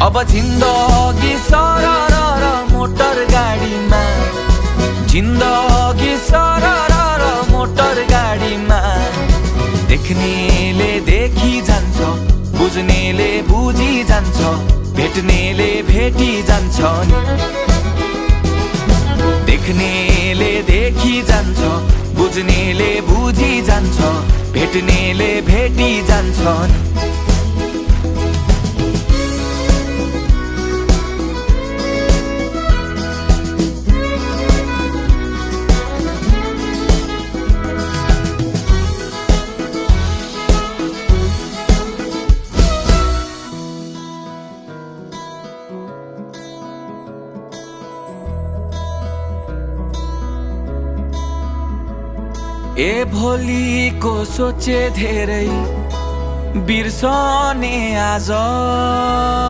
अब जिन्दगी सरर मोटर गाडीमा, जिन्दगी सरर मोटर गाडीमा। देख्नेले देखी जान्छ, बुझ्नेले बुझी जान्छ, भेट्नेले भेटी जान्छ। देख्नेले देखी जान्छ, बुझ्नेले बुझी जान्छ, भेट्नेले भेटी जान्छन्। ए भोलिको सोचे धेरै बिर्सने आज।